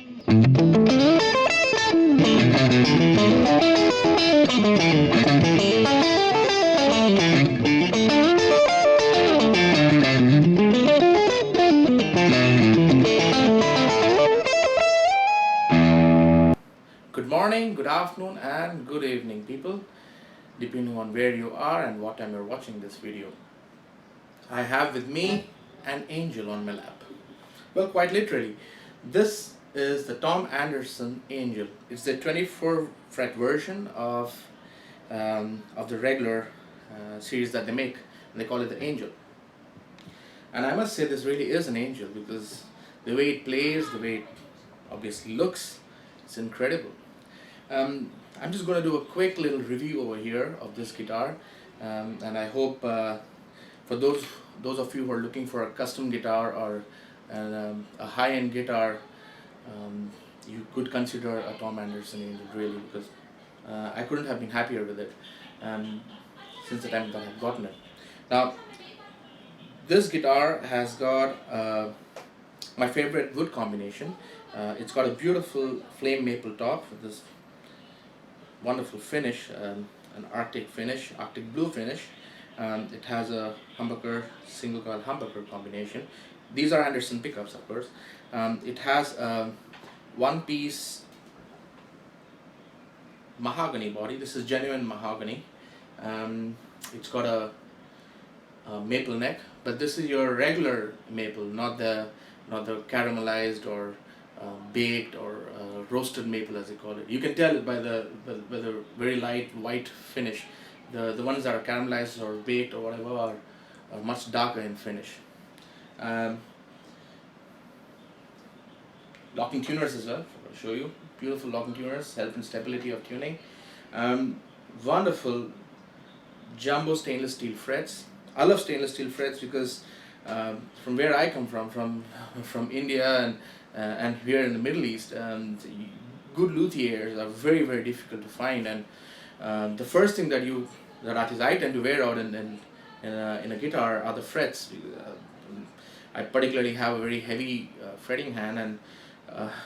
Good morning, good afternoon, and good evening, people, depending on where you are and what time you're watching this video. I have with me an angel on my lap. Well, quite literally, this is the Tom Anderson Angel. It's the 24 fret version of the regular series that they make, and they call it the Angel. And I must say, this really is an angel because the way it plays, the way it obviously looks, it's incredible. I'm just going to do a quick little review over here of this guitar, and I hope for those of you who are looking for a custom guitar or a high-end guitar, you could consider a Tom Anderson Angel, really, because I couldn't have been happier with it since the time that I've gotten it. Now, this guitar has got my favorite wood combination. It's got a beautiful flame maple top with this wonderful finish, an Arctic finish, Arctic blue finish. It has a humbucker, single coil humbucker combination. These are Anderson pickups, of course. It has a one-piece mahogany body. This is genuine mahogany. It's got a maple neck, but this is your regular maple, not the caramelized or baked or roasted maple, as they call it. You can tell it by the very light white finish. The ones that are caramelized or baked or whatever are much darker in finish. Locking tuners as well. I'll show you. Beautiful locking tuners, help in stability of tuning. Wonderful jumbo stainless steel frets. I love stainless steel frets because from where I come from India and here in the Middle East, good luthiers are very difficult to find, and the first thing that at least I tend to wear out in a guitar are the frets. I particularly have a very heavy fretting hand, and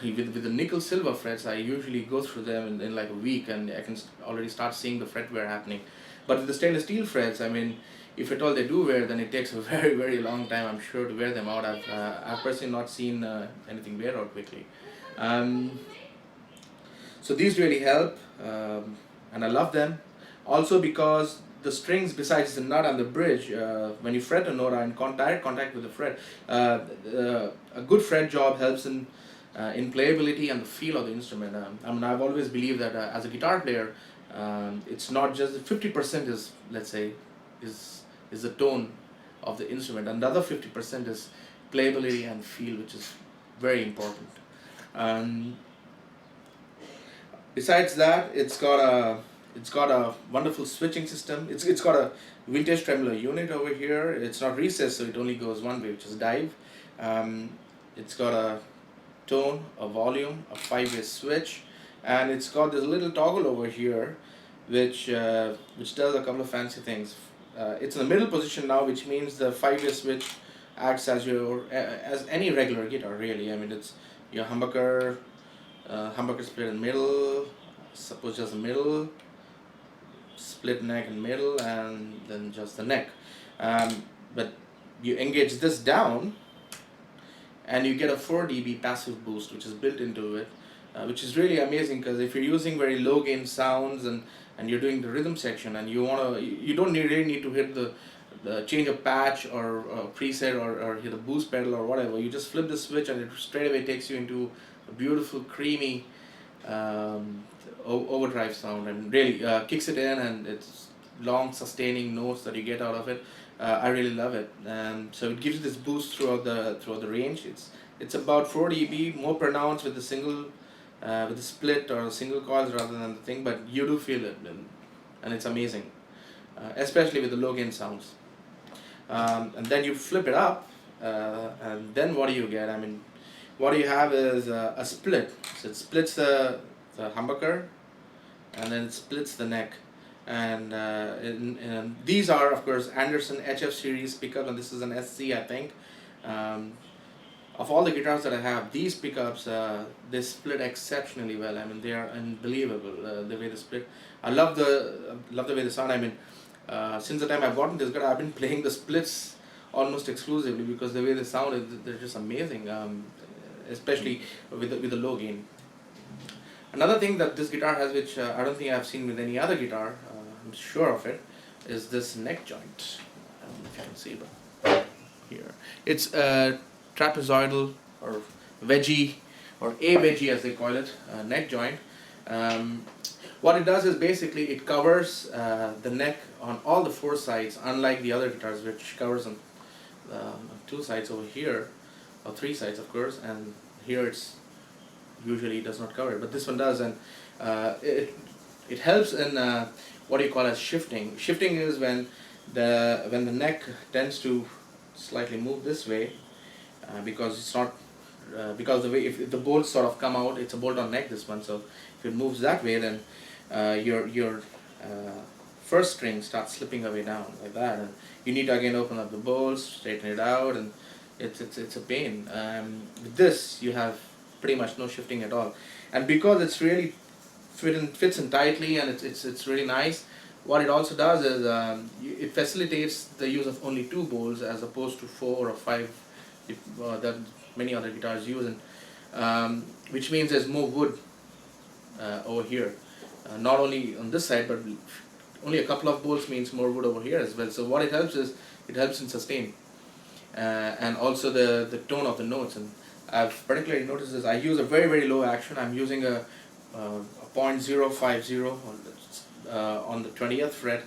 with the nickel silver frets, I usually go through them in like a week, and I can already start seeing the fret wear happening. But with the stainless steel frets, I mean, if at all they do wear, then it takes a very long time, I'm sure, to wear them out. I've personally not seen anything wear out quickly. So these really help, and I love them. Also because the strings, besides the nut and the bridge, when you fret a note are in direct contact with the fret, a good fret job helps in playability and the feel of the instrument. I mean, I've always believed that as a guitar player, it's not just 50% is, let's say, is the tone of the instrument, and the other 50% is playability and feel, which is very important. Besides that, it's got a wonderful switching system. It's got a vintage tremolo unit over here. It's not recessed, so it only goes one way, which is dive. It's got a tone, a volume, a 5-way switch, and it's got this little toggle over here which does a couple of fancy things. It's in the middle position now, which means the 5-way switch acts as as any regular guitar, really. I mean, it's your humbucker split in the middle, suppose just the middle, split neck in middle, and then just the neck. But you engage this down, and you get a 4 dB passive boost, which is built into it, which is really amazing, because if you're using very low gain sounds and you're doing the rhythm section, and you don't really need to hit the change a patch or preset or hit a boost pedal or whatever. You just flip the switch and it straight away takes you into a beautiful creamy overdrive sound, and really kicks it in, and it's long sustaining notes that you get out of it. I really love it, and so it gives you this boost throughout the range. It's about 4 dB, more pronounced with the single with the split or single coils rather than the thing, but you do feel it, and it's amazing, especially with the low gain sounds. And then you flip it up, and then what do you get? I mean, what you have is a split. So it splits the humbucker, and then it splits the neck. And these are, of course, Anderson HF series pickup, and this is an SC, I think. of all the guitars that I have, these pickups, they split exceptionally well. I mean, they are unbelievable, the way they split. I love the way they sound. I mean, since the time I've gotten this guitar, I've been playing the splits almost exclusively, because the way they sound, they're just amazing, especially with the low gain. Another thing that this guitar has, which I don't think I've seen with any other guitar, I'm sure of it, is this neck joint. I don't know if you can see, but here. It's a trapezoidal or wedgie, or a wedgie as they call it, neck joint. What it does is basically it covers the neck on all the four sides, unlike the other guitars, which covers on two sides over here, or three sides of course, and here it's usually does not cover it, but this one does. And it helps in what you call as shifting. Shifting is when the neck tends to slightly move this way, because it's not because the way, if the bolts sort of come out, it's a bolt on neck, this one, so if it moves that way, then your first string starts slipping away down like that, and you need to again open up the bolts, straighten it out, and it's a pain. With this you have pretty much no shifting at all, and because it's really fits in tightly, and it's really nice. What it also does is it facilitates the use of only two bolts as opposed to 4 or 5 that many other guitars use, and which means there's more wood over here, not only on this side, but only a couple of bolts means more wood over here as well. So what it helps is, it helps in sustain, and also the tone of the notes. And I've particularly noticed this. I use a very low action. I'm using a 0.050 on the 20th fret,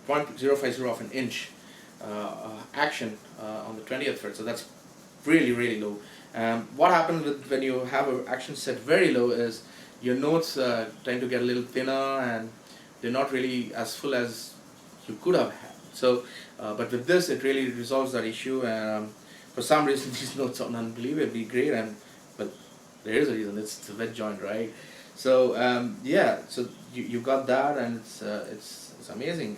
0.050 of an inch action on the 20th fret. So that's really low. What happens when you have an action set very low is your notes tend to get a little thinner, and they're not really as full as you could have had. So, but with this, it really resolves that issue. And for some reason, these notes sound unbelievably great. But there is a reason. It's a wet joint, right? So yeah. So you got that, and it's amazing.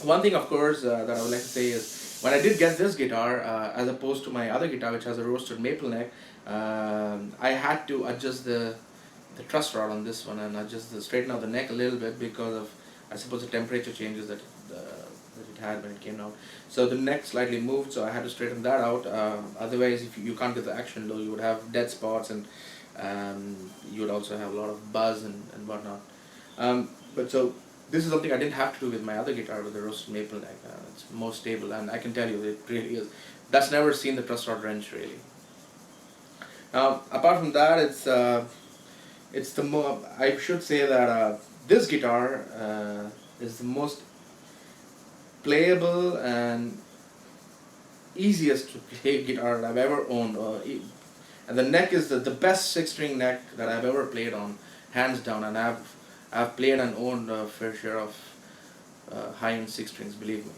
One thing, of course, that I would like to say is, when I did get this guitar, as opposed to my other guitar, which has a roasted maple neck, I had to adjust the truss rod on this one, and straighten out the neck a little bit, because of, I suppose, the temperature changes that it had when it came out. So the neck slightly moved, so I had to straighten that out. Otherwise, if you can't get the action low, you would have dead spots, and you would also have a lot of buzz and whatnot. But so this is something I didn't have to do with my other guitar, with the roasted maple neck. It's more stable, and I can tell you it really is. That's never seen the truss rod wrench really. Now, apart from that, it's the more, I should say that this guitar is the most playable and easiest to play guitar that I've ever owned. And the neck is the best 6-string neck that I've ever played on, hands down. And I've played and owned a fair share of high-end 6 strings, believe me.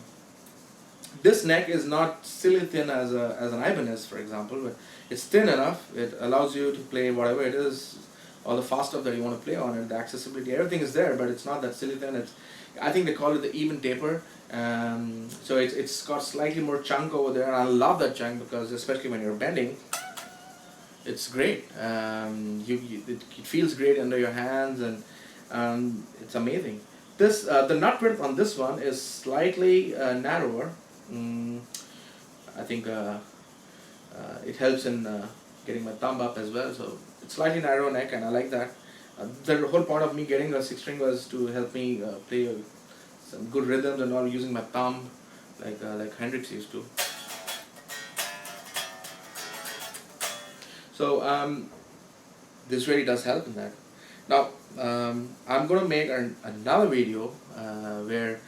This neck is not silly thin as an Ibanez, for example, but it's thin enough. It allows you to play whatever it is, all the fast stuff that you want to play on it. The accessibility, everything is there, but it's not that silly thin. I think they call it the even taper. So it's got slightly more chunk over there, and I love that chunk, because especially when you're bending, it's great. It feels great under your hands, and it's amazing. This the nut width on this one is slightly narrower. I think it helps in getting my thumb up as well. So it's slightly narrow neck, and I like that. The whole point of me getting a 6-string was to help me play some good rhythms and all, using my thumb, like Hendrix used to. So this really does help in that. Now I'm going to make another video where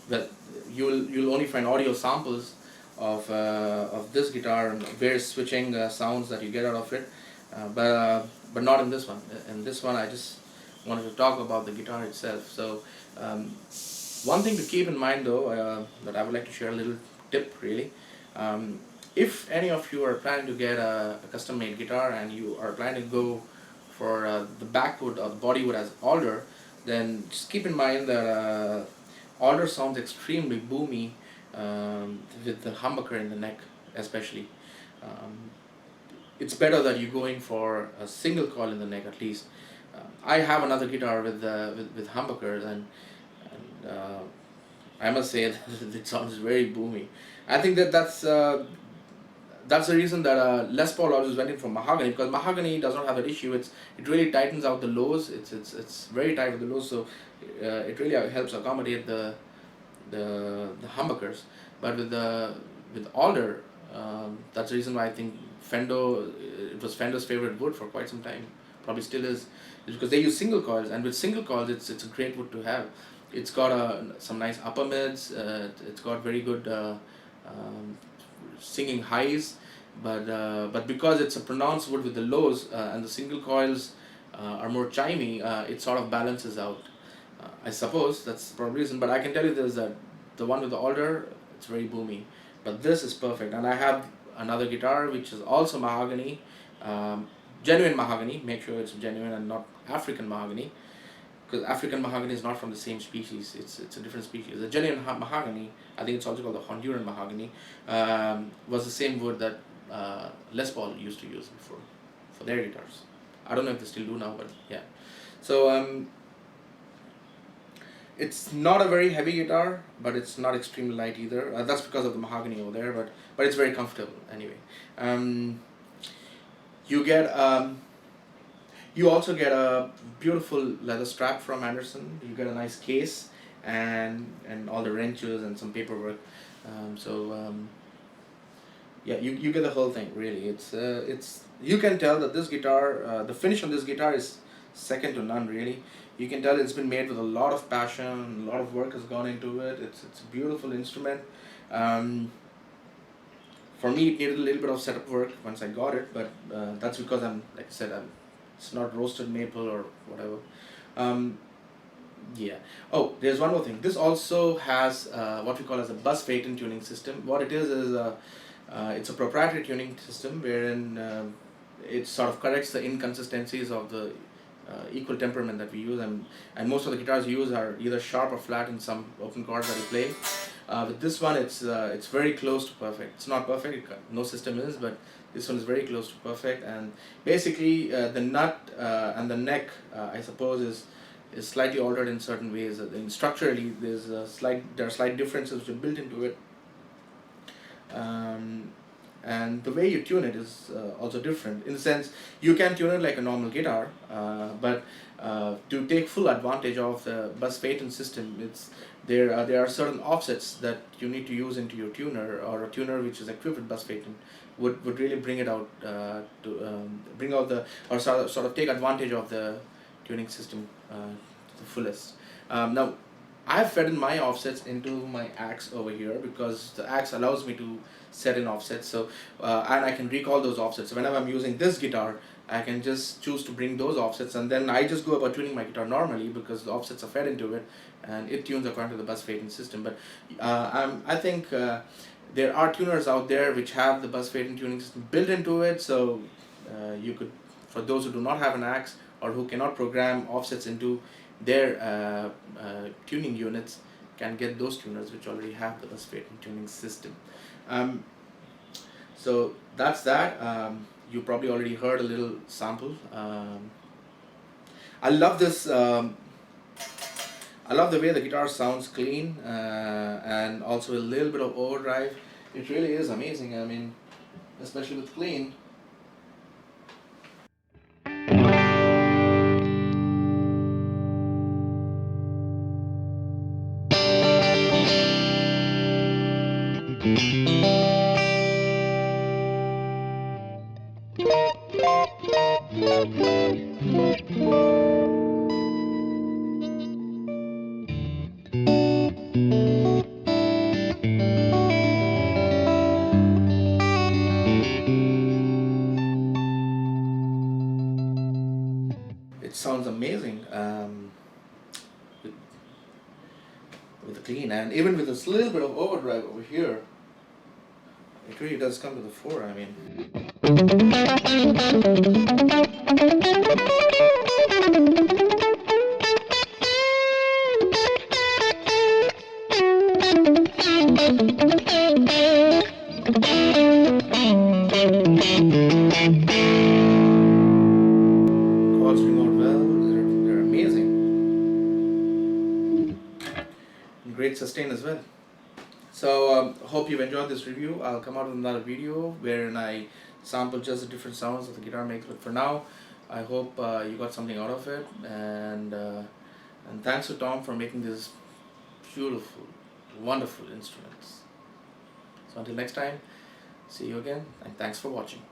that you'll only find audio samples of this guitar and various switching sounds that you get out of it, but not in this one. In this one, I just wanted to talk about the guitar itself. So one thing to keep in mind, though, that I would like to share a little tip really. If any of you are planning to get a custom made guitar, and you are planning to go for the back wood or the body wood as alder, then just keep in mind that alder sounds extremely boomy with the humbucker in the neck especially. It's better that you go in for a single coil in the neck at least. I have another guitar with humbuckers, and I must say that it sounds very boomy. I think that's the reason that Les Paul always went in for mahogany, because mahogany does not have that issue. It really tightens out the lows. It's very tight with the lows, so it really helps accommodate the humbuckers. But with alder, that's the reason why I think Fender, it was Fender's favorite wood for quite some time, probably still is because they use single coils, and with single coils it's a great wood to have. It's got some nice upper mids. It's got very good um, singing highs, but because it's a pronounced wood with the lows, and the single coils are more chimey, it sort of balances out. I suppose that's the probably reason, but I can tell you this, that the one with the alder, it's very boomy, but this is perfect. And I have another guitar which is also mahogany, genuine mahogany. Make sure it's genuine and not African mahogany, because African mahogany is not from the same species. It's a different species. The genuine mahogany, I think it's also called the Honduran mahogany, was the same wood that Les Paul used to use for their guitars. I don't know if they still do now, but yeah. So it's not a very heavy guitar, but it's not extremely light either. That's because of the mahogany over there, but it's very comfortable anyway. You get you also get a beautiful leather strap from Anderson. You get a nice case and all the wrenches and some paperwork. Yeah, you get the whole thing really. It's you can tell that this guitar, the finish on this guitar is second to none really. You can tell it's been made with a lot of passion, a lot of work has gone into it. It's a beautiful instrument. For me, it needed a little bit of setup work once I got it, but that's because like I said, it's not roasted maple or whatever. Yeah. Oh, there's one more thing. This also has what we call as a bus phaeton tuning system. What it is it's a proprietary tuning system wherein it sort of corrects the inconsistencies of the equal temperament that we use, and most of the guitars you use are either sharp or flat in some open chords that you play. With this one, it's very close to perfect. It's not perfect, no system is, but this one is very close to perfect. And basically the nut and the neck, I suppose, is slightly altered in certain ways. Structurally there are slight differences which are built into it, and the way you tune it is also different. In the sense, you can tune it like a normal guitar, but to take full advantage of the bus phaeton system, there are certain offsets that you need to use into your tuner, or a tuner which is equipped with bus phaeton would really bring it out to bring out or sort of take advantage of the tuning system to the fullest. Now, I've fed in my offsets into my axe over here because the axe allows me to set in offsets. So and I can recall those offsets. So whenever I'm using this guitar, I can just choose to bring those offsets, and then I just go about tuning my guitar normally because the offsets are fed into it, and it tunes according to the bus phaeton system. But I think there are tuners out there which have the bus phaeton tuning system built into it. So you could, for those who do not have an axe or who cannot program offsets into their tuning units, can get those tuners which already have the bus phaeton tuning system. So that's that. You probably already heard a little sample. I love this. I love the way the guitar sounds clean, and also a little bit of overdrive. It really is amazing. I mean, especially with clean. It sounds amazing with, with the clean, and even with this little bit of overdrive over here, it really does come to the fore. I mean, hope you've enjoyed this review. I'll come out with another video wherein I sample just the different sounds that the guitar makes. But for now, I hope you got something out of it, and thanks to Tom for making these beautiful, wonderful instruments. So until next time, see you again, and thanks for watching.